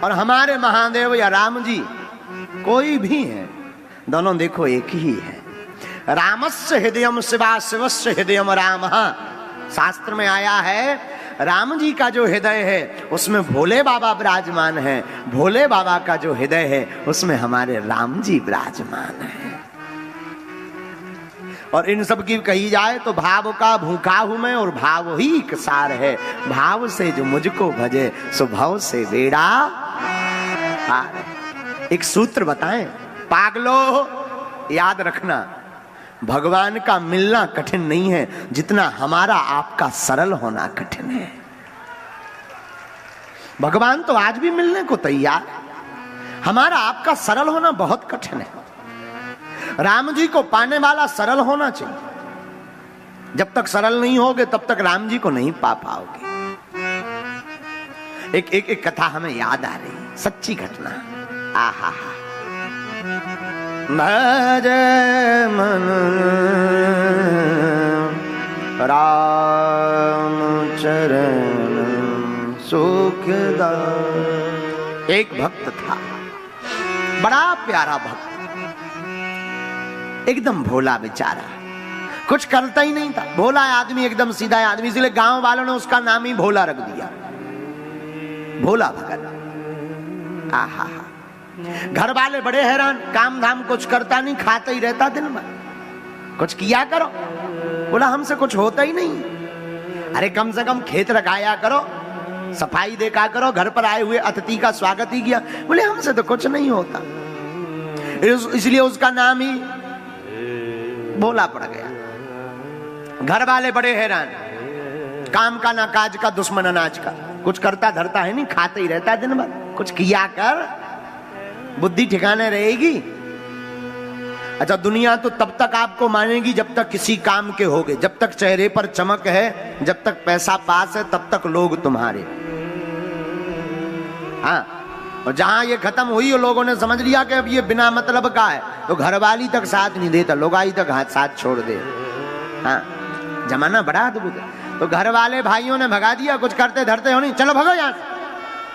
और हमारे महादेव या राम जी कोई भी है, दोनों देखो एक ही है। रामस्य हृदयम शिवा, शिवस्य हृदयम राम। शास्त्र में आया है राम जी का जो हृदय है उसमें भोले बाबा विराजमान है, भोले बाबा का जो हृदय है उसमें हमारे राम जी विराजमान है। और इन सब की कही जाए तो भाव का भूखा हूं मैं और भाव ही एक सार है। भाव से जो मुझको भजे सो भाव से बेड़ा पार। एक सूत्र बताएं पागलो, याद रखना भगवान का मिलना कठिन नहीं है जितना हमारा आपका सरल होना कठिन है। भगवान तो आज भी मिलने को तैयार है, हमारा आपका सरल होना बहुत कठिन है। राम जी को पाने वाला सरल होना चाहिए। जब तक सरल नहीं होगे तब तक राम जी को नहीं पा पाओगे। एक कथा हमें याद आ रही, सच्ची घटना। आहा भज मन राम चरण सुखदा। एक भक्त था, बड़ा प्यारा भक्त, एकदम भोला बेचारा, कुछ करता ही नहीं था। भोला आदमी, एकदम सीधा आदमी, इसलिए गांव वालों ने उसका नाम ही भोला रख दिया, भोला भगत। आहा घर वाले बड़े हैरान, काम धाम कुछ करता नहीं, खाता ही रहता दिन भर। कुछ किया करो, बोला हमसे कुछ होता ही नहीं। अरे कम से कम खेत लगाया करो, सफाई देखा करो, घर पर आए हुए अतिथि का स्वागत ही किया। बोले हमसे तो कुछ नहीं होता, इसलिए उसका नाम ही भोला पड़ गया। घर वाले बड़े हैरान, काम का ना काज का, दुश्मन अनाज का, कुछ करता धरता है नहीं, खाते ही रहता दिन भर। कुछ किया कर, बुद्धि ठिकाने रहेगी। अच्छा दुनिया तो तब तक आपको मानेगी जब तक किसी काम के होगे, जब तक चेहरे पर चमक है, जब तक पैसा पास है, तब तक लोग तुम्हारे। हाँ, और जहां ये खत्म हुई और लोगों ने समझ लिया कि अब ये बिना मतलब का है, तो घरवाली तक साथ नहीं देता, लोगाई तक हाथ साथ छोड़ दे। हाँ, जमाना बड़ा अद्भुत है। तो घर वाले भाइयों ने भगा दिया, कुछ करते धरते हो नहीं, चलो भागो यहां से,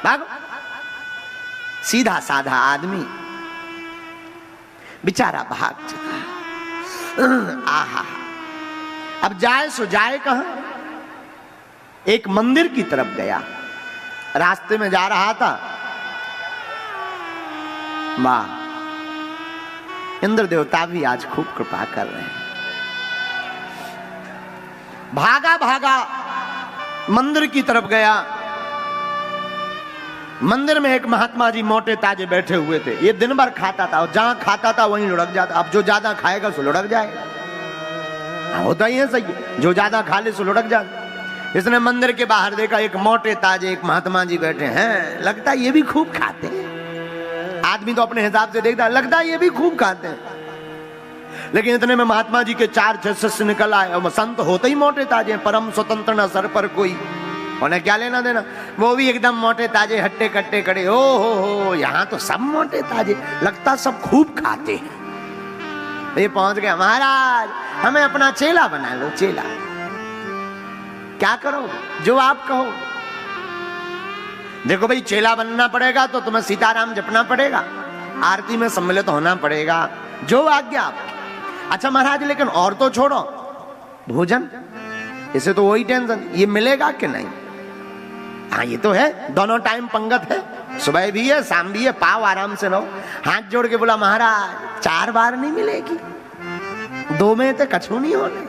भागो। सीधा साधा आदमी बेचारा भाग चला। आहा, अब जाए सो जाए कहां? एक मंदिर की तरफ गया, रास्ते में जा रहा था, वाह, इंद्र देवता भी आज खूब कृपा कर रहे हैं। भागा भागा मंदिर की तरफ गया। मंदिर में एक महात्मा जी मोटे ताजे बैठे हुए थे। ये दिन भर खाता था और जहां खाता था वहीं लुढ़क जाता। अब जो ज्यादा खाएगा सो लुढ़क जाएगा, होता ही है सही, जो ज्यादा खा ले सो लुढ़क जाता। इसने मंदिर के बाहर देखा, एक मोटे ताजे एक महात्मा जी बैठे हैं, लगता है ये भी खूब खाते हैं। आदमी तो अपने हिसाब से देखता है, लगता है ये भी खूब खाते हैं। लेकिन इतने में महात्मा जी के 4-6 शिष्य निकल आए। और संत होते ही मोटे ताजे, परम स्वतंत्र न सर पर कोई, उन्हें क्या लेना देना। वो भी एकदम मोटे ताजे, हट्टे कट्टे खड़े। ओ हो, यहाँ तो सब मोटे ताजे, लगता सब खूब खाते हैं। ये पहुंच गया, महाराज हमें अपना चेला बना लो। चेला क्या करो, जो आप कहो। देखो भाई, चेला बनना पड़ेगा तो तुम्हें सीताराम जपना पड़ेगा, आरती में सम्मिलित होना पड़ेगा, जो आज्ञा आपकी। अच्छा महाराज, लेकिन और तो छोड़ो, भोजन, इसे तो वही टेंशन, ये मिलेगा कि नहीं? हाँ ये तो है, दोनों टाइम पंगत है, सुबह भी है शाम भी है, पाओ आराम से लो। हाथ जोड़ के बोला, महाराज 4 बार नहीं मिलेगी, 2 में तो कछु नहीं होने,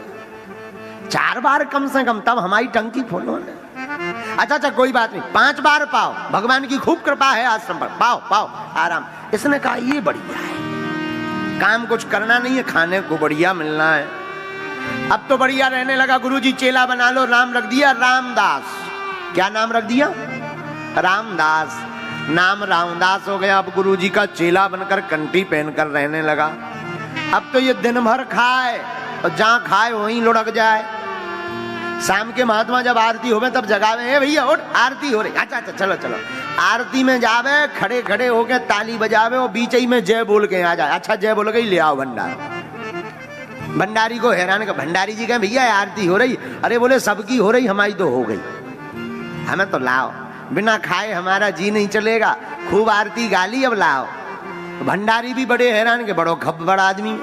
4 बार कम से कम, तब हमारी टंकी फुल होने। अच्छा कोई बात नहीं, 5 बार पाओ, भगवान की खूब कृपा है आश्रम पर, पाओ पाओ आराम। इसने कहा ये बढ़िया है, काम कुछ करना नहीं है, खाने को बढ़िया मिलना है। अब तो बढ़िया रहने लगा। गुरुजी चेला बना लो, नाम रख दिया रामदास। क्या नाम रख दिया? रामदास। नाम रामदास हो गया। अब गुरुजी का चेला बनकर कंठी पहनकर रहने लगा। अब तो ये दिन भर खाए और जहां खाए वहीं लुढ़क जाए। शाम के महात्मा जब आरती होवे तब जगावे, हे भैया उठ, आरती हो रही। अच्छा चलो चलो। आरती में जावे, खड़े खड़े होके ताली बजावे और बीच ही में जय बोल के आ जाए। अच्छा जय बोल गई, ले आओ भंडारा। भंडारी को हैरान कर, भंडारी जी कहे भैया आरती हो रही। अरे बोले सबकी हो रही, हमारी तो हो गई, हमें तो लाओ। बिना खाए हमारा जी नहीं चलेगा, खूब आरती गाली अब लाओ। भंडारी भी बड़े हैरान के बड़ो खब्बड़ आदमी,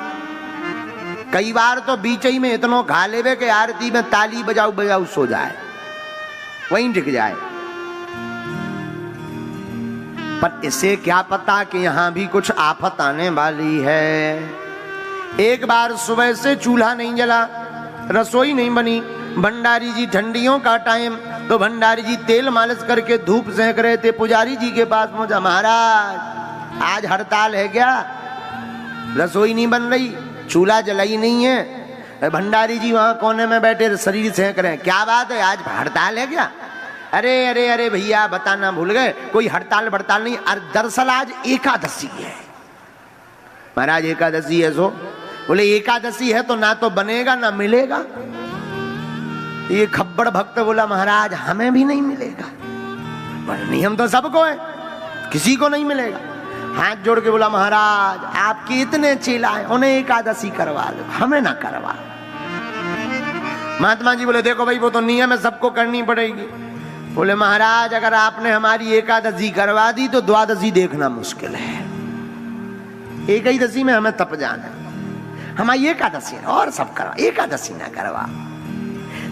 कई बार तो बीच ही में इतनो खा लेवे के आरती में ताली बजाऊ बजाऊ सो जाए, वहीं टिक जाए। पर इसे क्या पता कि यहां भी कुछ आफत आने वाली है। एक बार सुबह से चूल्हा नहीं जला, रसोई नहीं बनी, भंडारी जी ठंडियों का टाइम, तो भंडारी जी तेल मालिश करके धूप सेंक रहे थे। पुजारी जी के पास पहुंचा, महाराज आज हड़ताल है क्या, रसोई नहीं बन रही, चूल्हा जलाई नहीं है। भंडारी जी वहां कोने में बैठे शरीर सेंक रहे हैं। क्या बात है, आज हड़ताल है क्या? अरे अरे अरे भैया बताना भूल गए, कोई हड़ताल बड़ताल नहीं, दरअसल आज एकादशी है। महाराज एकादशी है सो? बोले एकादशी है तो ना तो बनेगा ना मिलेगा। ये खब्बड़ भक्त बोला महाराज हमें भी नहीं मिलेगा, नियम तो सबको है, किसी को नहीं मिलेगा। हाथ जोड़ के बोला महाराज आपके इतने चेला है, उन्हें एकादशी करवा दो, हमें ना करवा। महात्मा जी बोले देखो भाई वो तो नियम है, सबको करनी पड़ेगी। बोले महाराज अगर आपने हमारी एकादशी करवा दी तो द्वादशी देखना मुश्किल है, एक ही दशी में हमें तप जाना, हमारी एकादशी है और सब करवा, एकादशी ना करवा।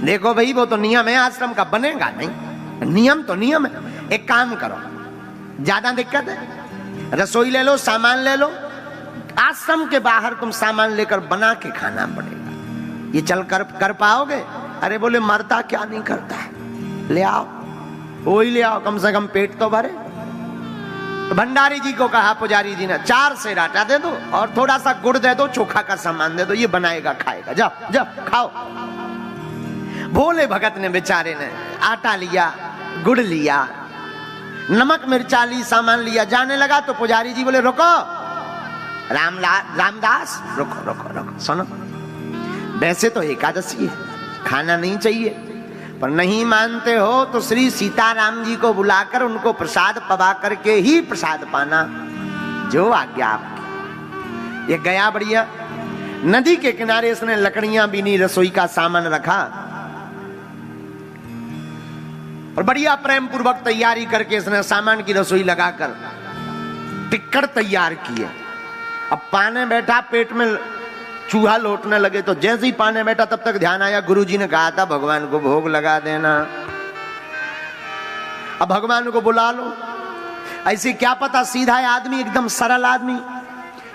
देखो भाई वो तो नियम है आश्रम का, बनेगा नहीं, नियम तो नियम है। एक काम करो, ज्यादा दिक्कत है, रसोई ले लो, सामान ले लो, आश्रम के बाहर तुम सामान लेकर बना के खाना पड़ेगा। ये चल कर पाओगे? अरे बोले मरता क्या नहीं करता है, ले आओ, वही ले आओ, कम से कम पेट तो भरे। तो भंडारी जी को कहा पुजारी जी ने 4 सेर आटा दे दो और थोड़ा सा गुड़ दे दो, चोखा का सामान दे दो, ये बनाएगा खाएगा, जाओ जाओ खाओ। भोले भगत ने बेचारे ने आटा लिया, गुड़ लिया, नमक मिर्चा ली, सामान लिया, जाने लगा तो पुजारी जी बोले रुको रामदास, रुको रुको रुको, सुनो वैसे तो एकादशी है, खाना नहीं चाहिए, पर नहीं मानते हो तो श्री सीताराम जी को बुलाकर उनको प्रसाद पवा करके ही प्रसाद पाना, जो आज्ञा आपकी। ये गया बढ़िया, नदी के किनारे इसने लकड़ियां बीनी, रसोई का सामान रखा और बढ़िया प्रेम पूर्वक तैयारी करके इसने सामान की रसोई लगाकर टिक्कड़ तैयार किए। अब पाने बैठा, पेट में चूहा लौटने लगे, तो जैसे ही पाने बैठा तब तक ध्यान आया गुरुजी ने कहा था भगवान को भोग लगा देना, अब भगवान को बुला लो। ऐसे क्या पता सीधा आदमी, एकदम सरल आदमी,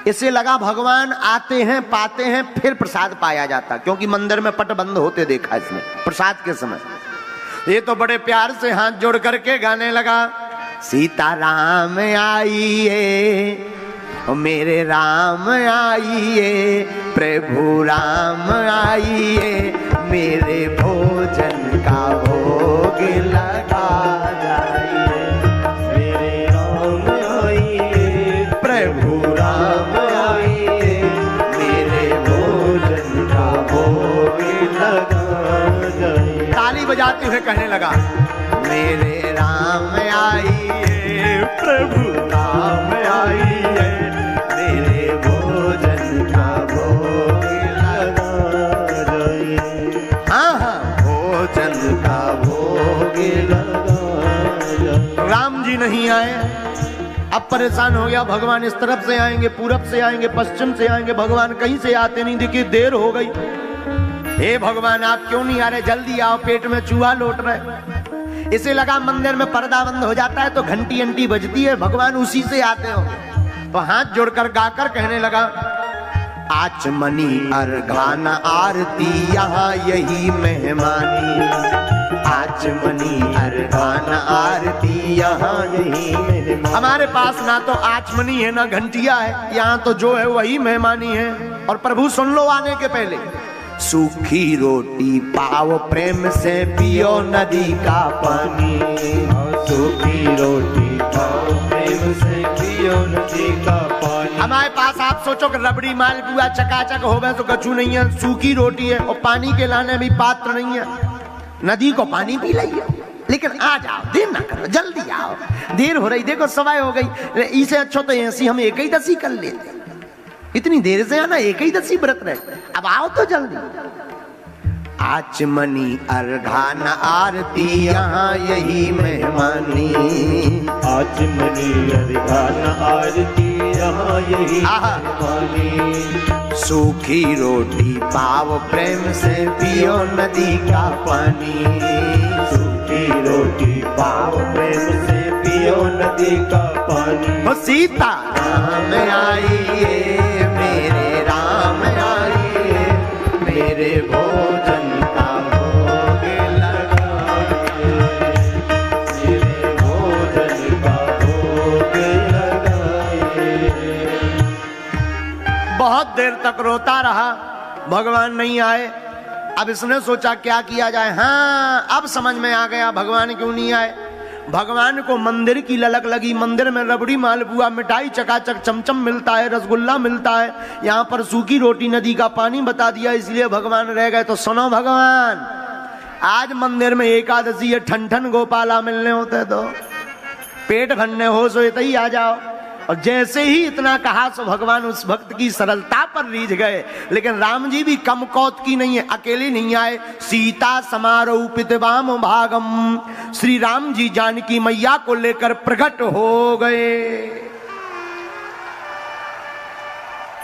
इसे लगा भगवान आते हैं पाते हैं फिर प्रसाद पाया जाता, क्योंकि मंदिर में पट बंद होते देखा इसने प्रसाद के समय। ये तो बड़े प्यार से हाथ जोड़ करके गाने लगा, सीताराम आइए मेरे राम आइए, प्रभु राम आइए, मेरे भोजन का भोग लगा जाइए, मेरे राम आइए, प्रभु राम आइए, मेरे भोजन का भोग लगा जाइए। ताली बजाते हुए कहने लगा, मेरे राम आइए, प्रभु राम आइए, मेरे भोजन का भोग लगा जाइए। हाँ हाँ भोजन का भोग लगा जाइए। राम जी नहीं आए, अब परेशान हो गया, भगवान इस तरफ से आएंगे, पूरब से आएंगे, पश्चिम से आएंगे, भगवान कहीं से आते नहीं दिखे, देर हो गई। हे भगवान आप क्यों नहीं आ रहे, जल्दी आओ, पेट में चूहा लौट रहे। इसे लगा मंदिर में पर्दा बंद हो जाता है तो घंटी अंटी बजती है, भगवान उसी से आते हो। तो हाथ जोड़कर गाकर कहने लगा, आचमनी अर्घान आरती यहाँ यही मेहमानी, आचमनी अर्घान आरती यहाँ यही मेहमानी। हमारे पास ना तो आचमनी है ना घंटिया है, यहाँ तो जो है वही मेहमानी है। और प्रभु सुन लो आने के पहले, सूखी रोटी पाओ प्रेम से पियो नदी का पानी, सूखी रोटी पाओ प्रेम से पियो नदी का पानी। हमारे पास आप सोचो कि रबड़ी मालपुआ चकाचक हो गए तो कछु नहीं है, सूखी रोटी है और पानी के लाने भी पात्र नहीं है, नदी को पानी पी लिया। लेकिन आ जाओ, देर ना करो, जल्दी आओ, देर हो रही, देखो सवाई हो गई, इसे अच्छा तो ऐसी हम एक ही दसी कर लेते, इतनी देर से आना, एक ही दसी व्रत रहे, अब आओ तो जल्दी। आचमनी अर्घा न आरती यहाँ यही मेहमानी, आचमनी अर्घा न आरती यहाँ यही मेहमानी। सूखी रोटी पाव प्रेम से पियो नदी का पानी, सूखी रोटी पाव प्रेम से पियो नदी का पानी। वो सीता राम आइए मेरे राम आइए, मेरे भोजन का भोग लगाइए, मेरे भोजन का भोग लगाइए। बहुत देर तक रोता रहा, भगवान नहीं आए। अब इसने सोचा क्या किया जाए। हाँ, अब समझ में आ गया भगवान क्यों नहीं आए। भगवान को मंदिर की ललक लगी, मंदिर में रबड़ी मालपुआ मिठाई चकाचक चमचम मिलता है, रसगुल्ला मिलता है, यहाँ पर सूखी रोटी नदी का पानी बता दिया, इसलिए भगवान रह गए। तो सुनो भगवान, आज मंदिर में एकादशी है, ठन ठन गोपाला मिलने होते तो पेट भरने हो सो इतना ही आ जाओ। और जैसे ही इतना कहा सो भगवान उस भक्त की सरलता पर रीझ गए। लेकिन राम जी भी कम कौत की नहीं है, अकेले नहीं आए। सीता समारोपितवाम भागम, श्री राम जी जानकी मैया को लेकर प्रकट हो गए।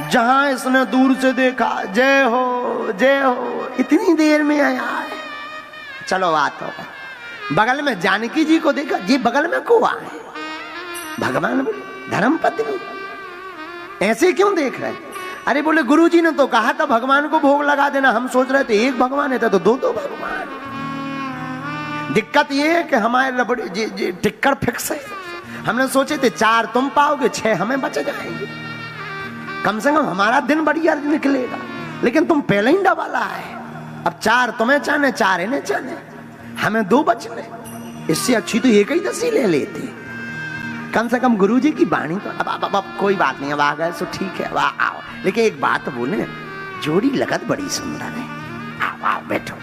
जहां इसने दूर से देखा, जय हो जय हो, इतनी देर में आया है, चलो बात हो। बगल में जानकी जी को देखा, ये बगल में को आए। भगवान बोले धर्मपत्नी ऐसे क्यों देख रहे? अरे बोले गुरुजी ने तो कहा था भगवान को भोग लगा देना, हम सोच रहे थे एक भगवान है तो दो दो भगवान। दिक्कत ये है कि हमारे रबड़ी टिक्कर फिक्स है। हमने सोचे थे 4 तुम पाओगे, 6 हमें बच जाएंगे, कम से कम हमारा दिन बढ़िया निकलेगा। लेकिन तुम पहले ही डबल आए, अब 4 तुम्हें चाहने 4 इन्हें चाहने, हमें 2 बच गए। इससे अच्छी तो एक ही दसी ले लेते, कम से कम गुरुजी की वाणी तो। अब कोई बात नहीं, अब आ गए सो ठीक है, अब आओ। लेकिन एक बात बोले, जोड़ी लगत बड़ी सुंदर है, आओ आओ बैठो।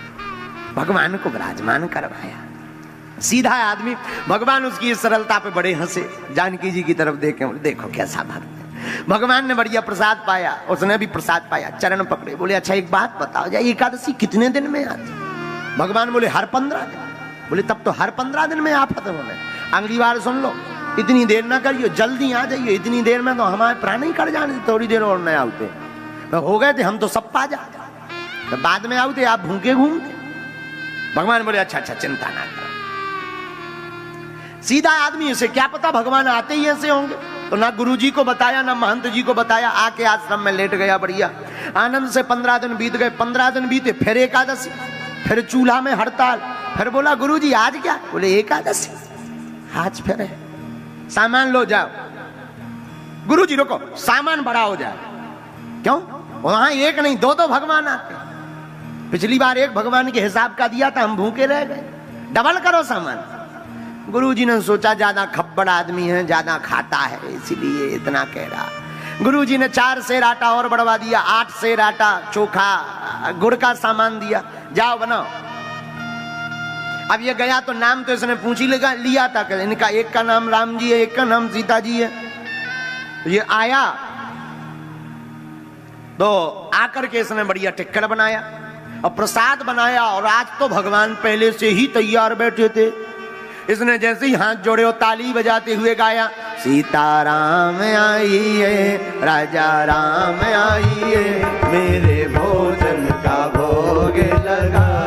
भगवान को विराजमान करवाया। सीधा आदमी, भगवान उसकी सरलता पे बड़े हंसे। जानकी जी की तरफ देखे, देखो कैसा भक्त। भगवान ने बढ़िया प्रसाद पाया, उसने भी प्रसाद पाया, चरण पकड़े, बोले अच्छा एक बात बताओ, जाए एकादशी कितने दिन में आती? भगवान बोले हर 15 दिन। बोले तब तो हर 15 दिन में आप खत्म होने। अगली बार सुन लो, इतनी देर ना करियो, जल्दी आ जाइए, इतनी देर में तो हमारे प्राण ही कट जाने, थोड़ी देर और नहीं आते तो हो गए थे हम तो सब पा जाते, तो बाद में आते आप भूखे घूमते। भगवान बोले अच्छा अच्छा चिंता ना करो। सीधा आदमी, इसे क्या पता भगवान आते ही ऐसे होंगे। तो ना गुरुजी को बताया ना महंत जी को बताया, आके आश्रम में लेट गया बढ़िया आनंद से। 15 दिन बीत गए, 15 दिन बीते, फिर एकादशी, फिर चूल्हा में हड़ताल। फिर बोला गुरुजी आज क्या? बोले एकादशी, आज फिर है, सामान लो जाओ। गुरुजी रुको, सामान बड़ा हो जाए। क्यों? वहां एक नहीं 2 भगवान आते। पिछली बार एक भगवान के हिसाब का दिया था, हम भूखे रह गए, डबल करो सामान। गुरुजी ने सोचा ज्यादा खब्बड़ आदमी है, ज्यादा खाता है, इसीलिए इतना कह रहा। गुरुजी ने 4 सेर आटा और बढ़वा दिया, 8 सेर आटा, चोखा, गुड़ का सामान दिया, जाओ बनाओ। अब ये गया तो नाम तो इसने पूछ ही लिया था कि इनका एक का नाम राम जी है, एक का नाम सीता जी है। तो ये आया तो आकर के इसने बढ़िया टिक्कर बनाया और प्रसाद बनाया। और आज तो भगवान पहले से ही तैयार बैठे थे। इसने जैसे ही हाथ जोड़े और ताली बजाते हुए गाया, सीताराम आइए राजा राम आइए, मेरे भोजन का भोग लगाए।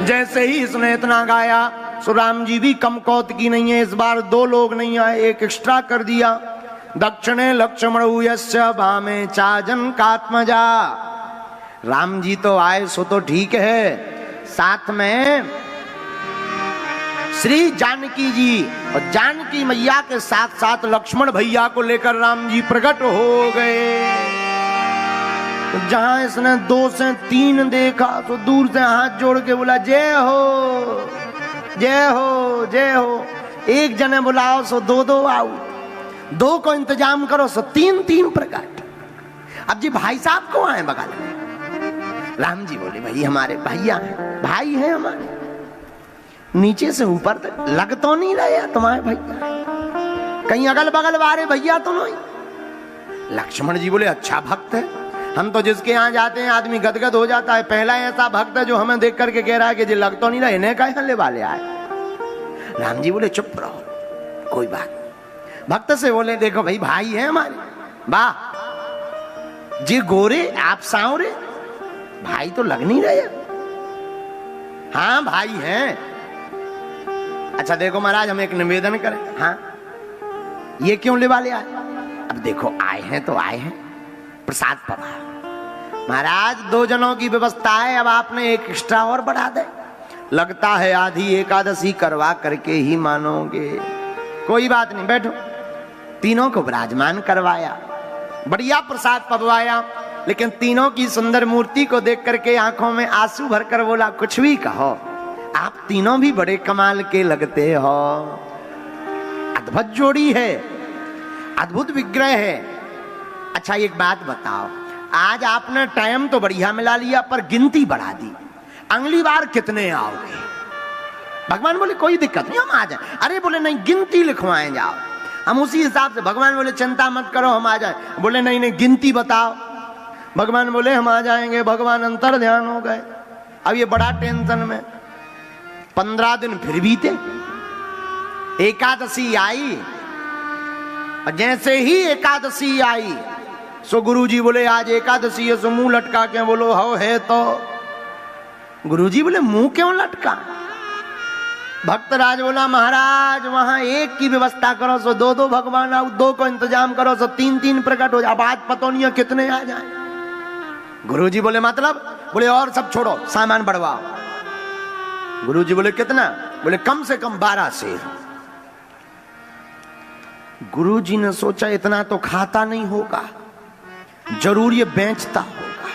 जैसे ही इसने इतना गाया, सो राम जी भी कम कौत की नहीं है। इस बार 2 लोग नहीं आए, एक एक्स्ट्रा कर दिया। दक्षिणे लक्ष्मण यस्य भामे चाजन कात्मजा। राम जी तो आए सो तो ठीक है, साथ में श्री जानकी जी और जानकी मैया के साथ साथ लक्ष्मण भैया को लेकर राम जी प्रकट हो गए। जहां इसने 2 से 3 देखा तो दूर से हाथ जोड़ के बोला जय हो जय हो जय हो। एक जने बुलाओ सो 2 आओ, दो को इंतजाम करो सो तीन तीन प्रकट। अब जी भाई साहब को आए बगल में, राम जी बोले भाई हमारे भैया हैं, भाई हैं हमारे, नीचे से ऊपर तक लग तो नहीं रहे तुम्हारे भैया, कहीं अगल बगल वाले भैया तो नहीं। लक्ष्मण जी बोले अच्छा भक्त है, हम तो जिसके यहाँ जाते हैं आदमी गदगद हो जाता है, पहला ऐसा भक्त है जो हमें देख करके कह रहा है कि जी लग तो नहीं रहा, इन्हें कहे हल्ले वाले आए। राम जी बोले चुप रहो, कोई बात नहीं। भक्त से बोले देखो भाई भाई है हमारे, वाह जी गोरे आप सांवरे, भाई तो लग नहीं रहे। हाँ भाई हैं। अच्छा देखो महाराज हम एक निवेदन करें, हाँ ये क्यों ले वाले आए? अब देखो आए हैं तो आए हैं, प्रसाद पड़ा महाराज, 2 जनों की व्यवस्था है, अब आपने एक एक्स्ट्रा और बढ़ा दे, लगता है आधी एकादशी करवा करके ही मानोगे। कोई बात नहीं बैठो, तीनों को विराजमान करवाया, बढ़िया प्रसाद पकवाया, लेकिन तीनों की सुंदर मूर्ति को देख करके आंखों में आंसू भरकर बोला कुछ भी कहो, आप तीनों भी बड़े कमाल के लगते हो, अद्भुत जोड़ी है, अद्भुत विग्रह है। अच्छा एक बात बताओ, आज आपने टाइम तो बढ़िया मिला लिया पर गिनती बढ़ा दी, अगली बार कितने आओगे? भगवान बोले कोई दिक्कत नहीं हम आ जाए। अरे बोले नहीं गिनती लिखवाएं जाओ, हम उसी हिसाब से। भगवान बोले चिंता मत करो हम आ जाए। बोले नहीं नहीं गिनती बताओ। भगवान बोले हम आ जाएंगे। भगवान अंतर ध्यान हो गए, अब ये बड़ा टेंशन में। 15 दिन फिर बीते, एकादशी आई, और जैसे ही एकादशी आई सो गुरुजी बोले आज एकादशी है, सो मुंह लटका के बोलो हो है तो। गुरुजी बोले मुंह क्यों लटका? भक्तराज बोला महाराज वहां एक की व्यवस्था करो सो 2 भगवान आओ, 2 को इंतजाम करो सो 3 प्रकट हो जाए, बात पतो नहीं है कितने आ जाए। गुरुजी बोले मतलब? बोले और सब छोड़ो सामान बढ़वाओ। गुरुजी बोले कितना? बोले कम से कम 12 शेर। गुरुजी ने सोचा इतना तो खाता नहीं होगा, जरूर ये बेचता होगा,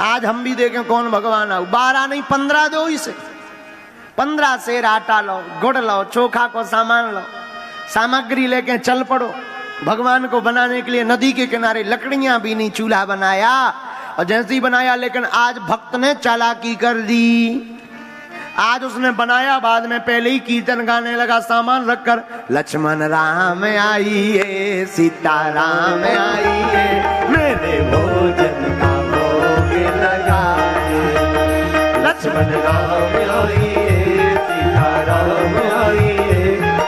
आज हम भी देखें कौन भगवान आओ। 12 नहीं 15 दो इसे। 15 शेर आटा लो, गुड़ लो, चोखा को सामान लो, सामग्री लेके चल पड़ो। भगवान को बनाने के लिए नदी के किनारे लकड़ियां भी नहीं, चूल्हा बनाया, और जैसे ही बनाया लेकिन आज भक्त ने चालाकी कर दी। आज उसने बनाया, बाद में पहले ही कीर्तन गाने लगा सामान रखकर, लक्ष्मण राम आइए सीता राम आइए, मेरे भोजन का भोग लगाए। लक्ष्मण राम आइए सीता राम आइए,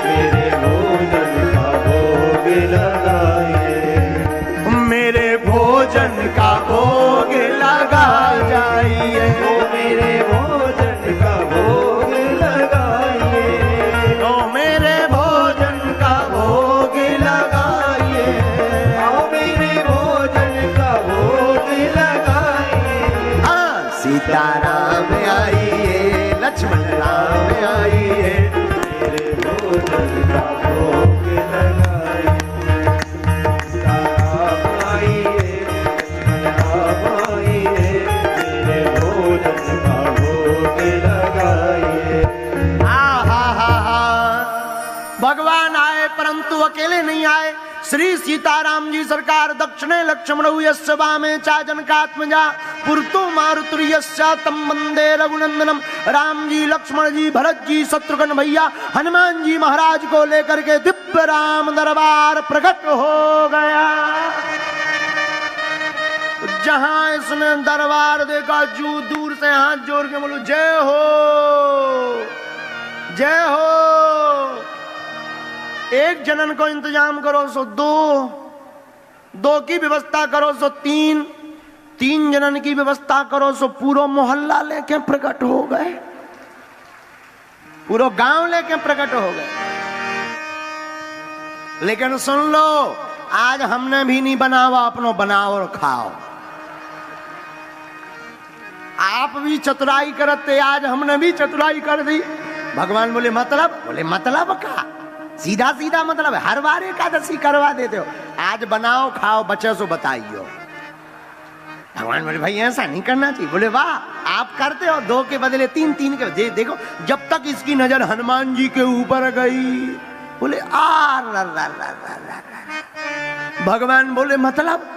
मेरे भोजन का भोग लगाइए, मेरे भोजन का भोग लगा जाइए, मेरे भोजन का भोग लगाइए, तो मेरे भोजन का भोग लगाइए, मेरे भोजन का भोग लगाइए। हाँ सीताराम आइए, लक्ष्मण राम आइए, मेरे भोजन का भोग लगाइए। सीताराम आइए, लक्ष्मण राम आइए, मेरे भोजन का भोग लगाइए। भगवान आए परंतु अकेले नहीं आए। श्री सीताराम जी सरकार दक्षिणे लक्ष्मण यस्य वामे चा जनकात्मजा पुरतो मारुतुर्यस्य तम वंदे रघुनंदनम। राम जी, लक्ष्मण जी, भरत जी, शत्रुघ्न भैया, हनुमान जी महाराज को लेकर के दिव्य राम दरबार प्रकट हो गया। जहां इसने दरबार देखा, जू दूर से हाथ जोड़ के बोलो जय हो जय हो। एक जनन को इंतजाम करो सो 2, 2 की व्यवस्था करो सो 3, 3 जनन की व्यवस्था करो सो पूरा मोहल्ला लेके प्रकट हो गए, पूरा गांव लेके प्रकट हो गए। लेकिन सुन लो, आज हमने भी नहीं बनावा, अपनो बनाओ और खाओ। आप भी चतुराई करते, आज हमने भी चतुराई कर दी। भगवान बोले मतलब? बोले मतलब का सीधा सीधा मतलब है, हर बार एकादशी करवा देते हो, आज बनाओ खाओ, बचे सो बताइयो। भगवान बोले भाई ऐसा नहीं करना चाहिए। बोले वाह, आप करते हो 2 के बदले 3, 3 के बदले। देखो जब तक इसकी नजर हनुमान जी के ऊपर गई, बोले आ रा रा रा रा रा। भगवान बोले मतलब?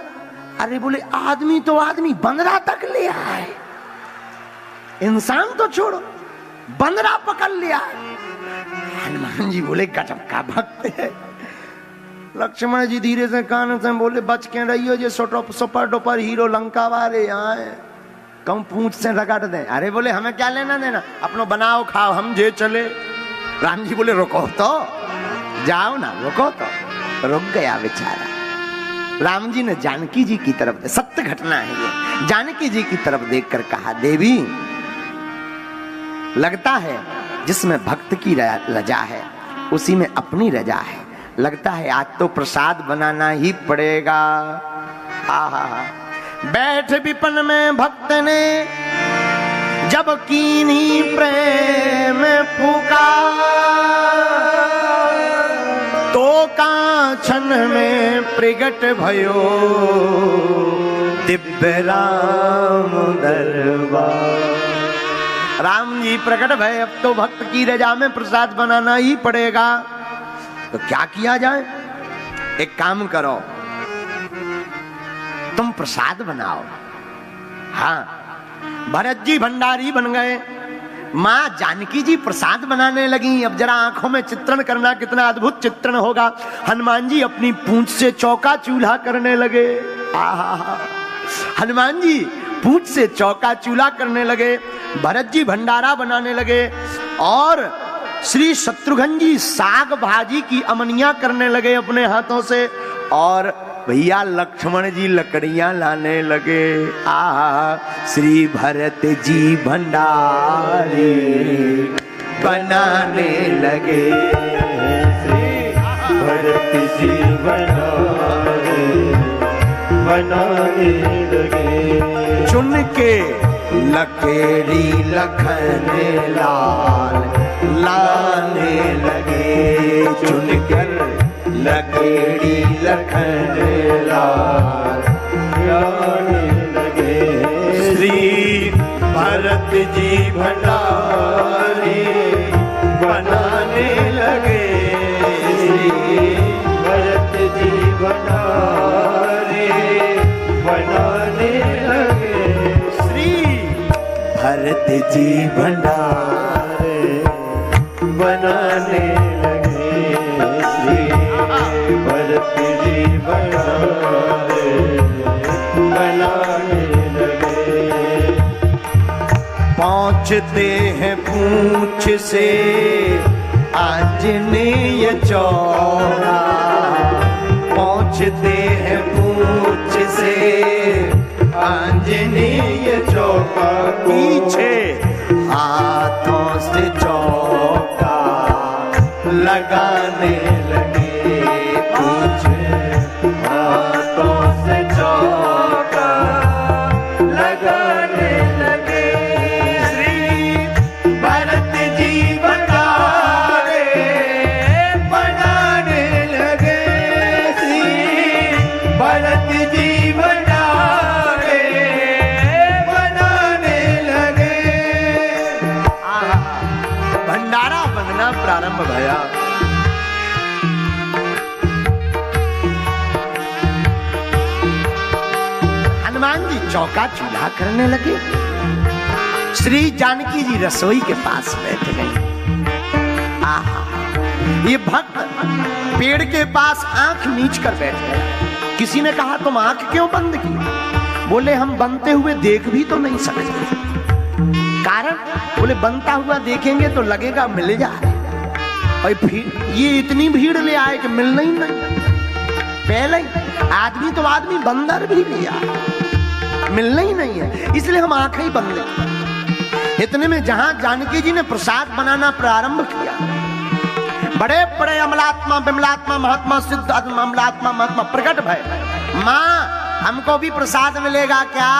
अरे बोले आदमी तो आदमी, बंदरा तक ले आए, इंसान तो छोड़ो, बंदरा पकड़ लिया। हनुमान जी बोले गजब का भक्त है। लक्ष्मण जी धीरे से कान से बोले बच के रहियो, जो सुपर डुपर हीरो लंका वाले आए, कम पूंछ से रगड़ दे। अरे बोले हमें क्या लेना देना, अपनो बनाओ खाओ, हम जे चले। राम जी बोले रुको तो, जाओ ना, रुको तो। रुक गया बेचारा। राम जी ने जानकी जी की तरफ, सत्य घटना है ये, जानकी जी की तरफ देखकर कहा देवी, लगता है जिसमें भक्त की रजा है उसी में अपनी रजा है। लगता है आज तो प्रसाद बनाना ही पड़ेगा। आहा, बैठ विपन में भक्त ने जब कीन्ही प्रेम फूका, तो कांचन में प्रगट भयो दिव्य राम दरबार। राम जी प्रकट भय, अब तो भक्त की रजा में प्रसाद बनाना ही पड़ेगा। तो क्या किया जाए? एक काम करो, तुम प्रसाद बनाओ। हाँ, भरत जी भंडारी बन गए, मां जानकी जी प्रसाद बनाने लगी। अब जरा आंखों में चित्रण करना, कितना अद्भुत चित्रण होगा। हनुमान जी अपनी पूंछ से चौका चूल्हा करने लगे। आहा, हनुमान जी पूंछ से चौका चूल्हा करने लगे, भरत जी भंडारा बनाने लगे, और श्री शत्रुघ्न जी साग भाजी की अमनिया करने लगे अपने हाथों से, और भैया लक्ष्मण जी लकड़ियां लाने लगे। श्री भरत जी भंडारे बनाने लगे, श्री भरत जी भंडारे बनाने लगे। चुन के लकेड़ी लखन लाल लाने लगे, चुनकर लकेड़ी लखन लाल लाने लगे। श्री भरत जी भंडारी बनाने लगे, श्री भरत जी भंडारी बनाने लगे। श्री भरत जी भंडारे बनाने लगे, श्री भरत जी भंडारे बनाने लगे। पहुंचते हैं पूंछ से आंजनेय चौरा, पहुंचते हैं पूंछ से आंजनेय चौका, पीछे हाथों से चौका लगाने लगे, पीछे हाथों से चौका लगाने लगे। श्री भरत जी भंडारे बनाने लगे, श्री भरत जी भंडारे बनाने लगे। भंडारा बनना प्रारंभ भया। हनुमान जी चौका चूल्हा करने लगे, श्री जानकी जी रसोई के पास बैठ गई। आहा, ये भक्त पेड़ के पास आंख मीच कर बैठ गया। किसी ने कहा तुम आंख क्यों बंद की? बोले हम बनते हुए देख भी तो नहीं सकते। कारण? बोले बनता हुआ देखेंगे तो लगेगा मिल जा रहा है, और फिर ये इतनी भीड़ ले आए कि मिलना ही नहीं। पहले ही आदमी तो आदमी, बंदर भी लिया, मिलना ही नहीं है, इसलिए हम आंखें ही बंद की। इतने में जहां जानकी जी ने प्रसाद बनाना प्रारंभ किया, बड़े बड़े अमलात्मा विमलात्मा महात्मा सिद्ध अमलात्मा महात्मा प्रकट भय। मां हमको भी प्रसाद मिलेगा क्या?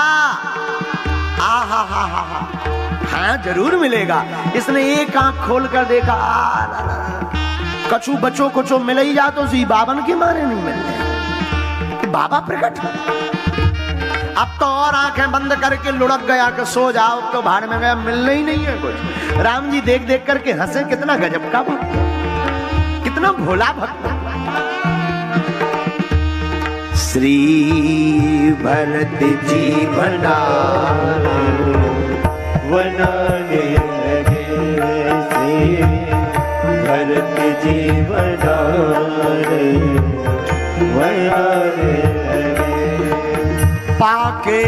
आहा हा हा हा, हाँ जरूर मिलेगा। इसने एक आंख खोल कर देखा, कछु बचो कुछो मिल ही जा तो सी बाबन के मारे नहीं मिल रहे, बाबा प्रकट हो। अब तो और आंखें बंद करके लुढ़क गया कि सो जाओ, तो भाड़ में गया, मिलना ही नहीं है कुछ। राम जी देख देख करके हंसे, कितना गजब का बात, कितना कितना भोला भक्त। श्री भरत जी भंडार बनाने लगे, श्री भरत जी भंडार बनाने लगे। पाके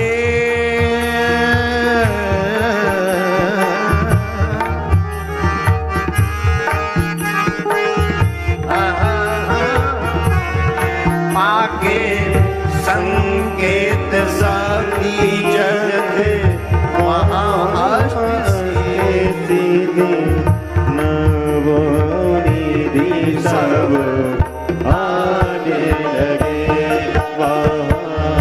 पाके संकेत साकी जग वहाँ सीधे नवोनिधि सब आने लगे, वहाँ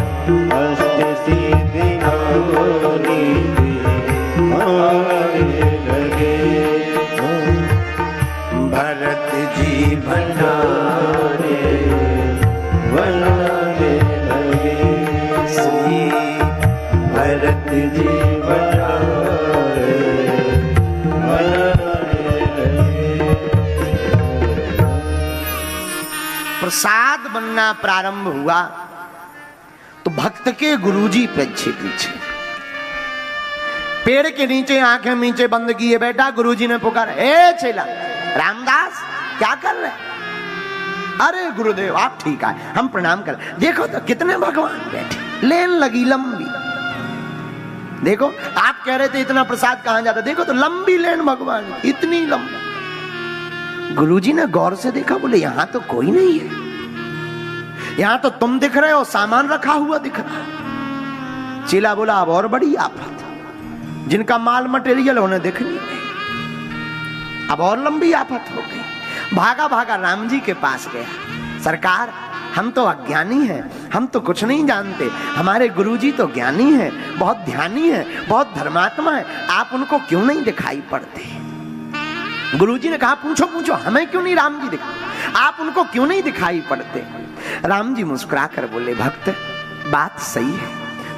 अष्ट सिद्धि नवोनिधि आने लगे। भरत जी भंडारे बनाने लगे, श्री भरत जी भंडार बनाने लगे। प्रसाद बनना प्रारंभ हुआ तो भक्त के गुरुजी पीछे पीछे पेड़ के नीचे आंखें नीचे बंद किए बैठा। गुरुजी ने पुकारा, ए चेला रामदास क्या कर रहे? अरे गुरुदेव आप ठीक है, हम प्रणाम कर। देखो तो कितने भगवान बैठे, लेन लगी लंबी। देखो आप कह रहे थे इतना प्रसाद कहां जाता, देखो तो लंबी लेन भगवान, इतनी लंबी। गुरुजी ने गौर से देखा, बोले यहां तो कोई नहीं है, यहां तो तुम दिख रहे हो, सामान रखा हुआ दिख रहा है। चेला बोला अब और बड़ी आफत, जिनका माल मटेरियल उन्हें दिख नहीं गई, अब और लंबी आफत हो गई। भागा भागा राम जी के पास गया, सरकार हम तो अज्ञानी हैं, हम तो कुछ नहीं जानते, हमारे गुरुजी तो ज्ञानी हैं, बहुत ध्यानी हैं, बहुत धर्मात्मा हैं, आप उनको क्यों नहीं दिखाई पड़ते? गुरुजी ने कहा पूछो पूछो, हमें क्यों नहीं राम जी दिखाई, आप उनको क्यों नहीं दिखाई पड़ते? राम जी मुस्कुरा कर बोले, भक्त बात सही है,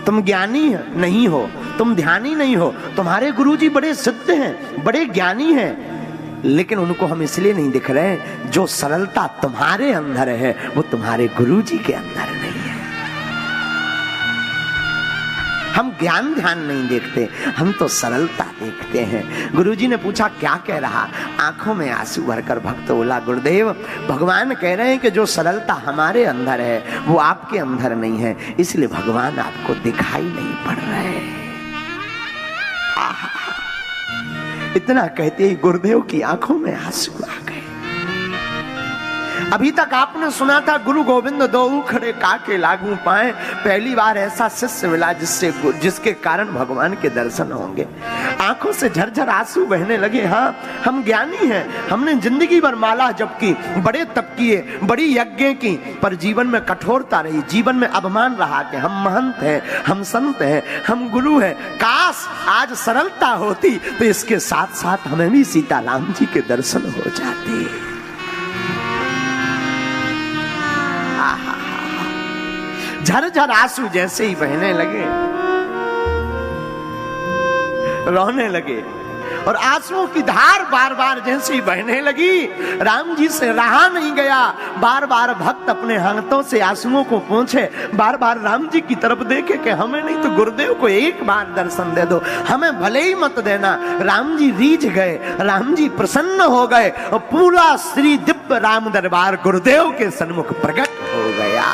तुम ज्ञानी नहीं हो, तुम ध्यानी नहीं हो, तुम्हारे गुरुजी बड़े सिद्ध हैं, बड़े ज्ञानी हैं, लेकिन उनको हम इसलिए नहीं दिख रहे हैं, जो सरलता तुम्हारे अंदर है वो तुम्हारे गुरुजी के अंदर नहीं है। हम ज्ञान ध्यान नहीं देखते, हम तो सरलता देखते हैं। गुरुजी ने पूछा क्या कह रहा? आंखों में आंसू भरकर भक्त बोला, गुरुदेव भगवान कह रहे हैं कि जो सरलता हमारे अंदर है वो आपके अंदर नहीं है, इसलिए भगवान आपको दिखाई नहीं पड़ रहे। इतना कहते ही गुरुदेव की आंखों में आंसू आ गए। अभी तक आपने सुना था गुरु गोविंद दो खड़े काके लागू पाए, पहली बार ऐसा शिष्य मिला जिसके कारण भगवान के दर्शन होंगे। आंखों से झरझर आंसू बहने लगे। हाँ हम ज्ञानी हैं, हमने जिंदगी भर माला जप की, बड़े तप किए, बड़ी यज्ञ की, पर जीवन में कठोरता रही, जीवन में अभिमान रहा कि हम महंत हैं, हम संत हैं, हम गुरु हैं। काश आज सरलता होती तो इसके साथ साथ हमें भी सीताराम जी के दर्शन हो जाते। झरझर आंसू जैसे ही बहने लगे, रोने लगे, और आंसुओं की धार बार बार जैसे ही बहने लगी, राम जी से रहा नहीं गया। बार बार भक्त अपने हाथों से आंसुओं को पोंछे, बार बार राम जी की तरफ देखे कि हमें नहीं तो गुरुदेव को एक बार दर्शन दे दो, हमें भले ही मत देना। राम जी रीझ गए, राम जी प्रसन्न हो गए, और पूरा श्री दिव्य राम दरबार गुरुदेव के सन्मुख प्रकट हो गया।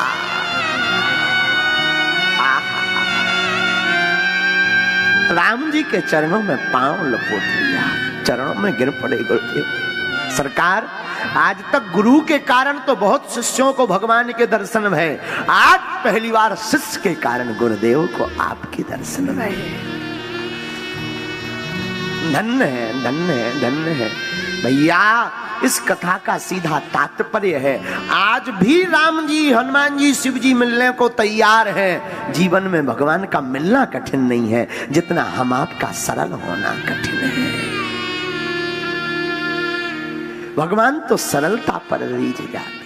राम जी के चरणों में पांव लपोट लिया, चरणों में गिर पड़े। गुरुदेव सरकार, आज तक गुरु के कारण तो बहुत शिष्यों को भगवान के दर्शन भये, आज पहली बार शिष्य के कारण गुरुदेव को आपके दर्शन भये। धन्य है, धन्य है, धन्य है। भैया इस कथा का सीधा तात्पर्य है, आज भी राम जी, हनुमान जी, शिव जी मिलने को तैयार हैं। जीवन में भगवान का मिलना कठिन नहीं है, जितना हम आपका सरल होना कठिन है। भगवान तो सरलता पर रीझ जाते।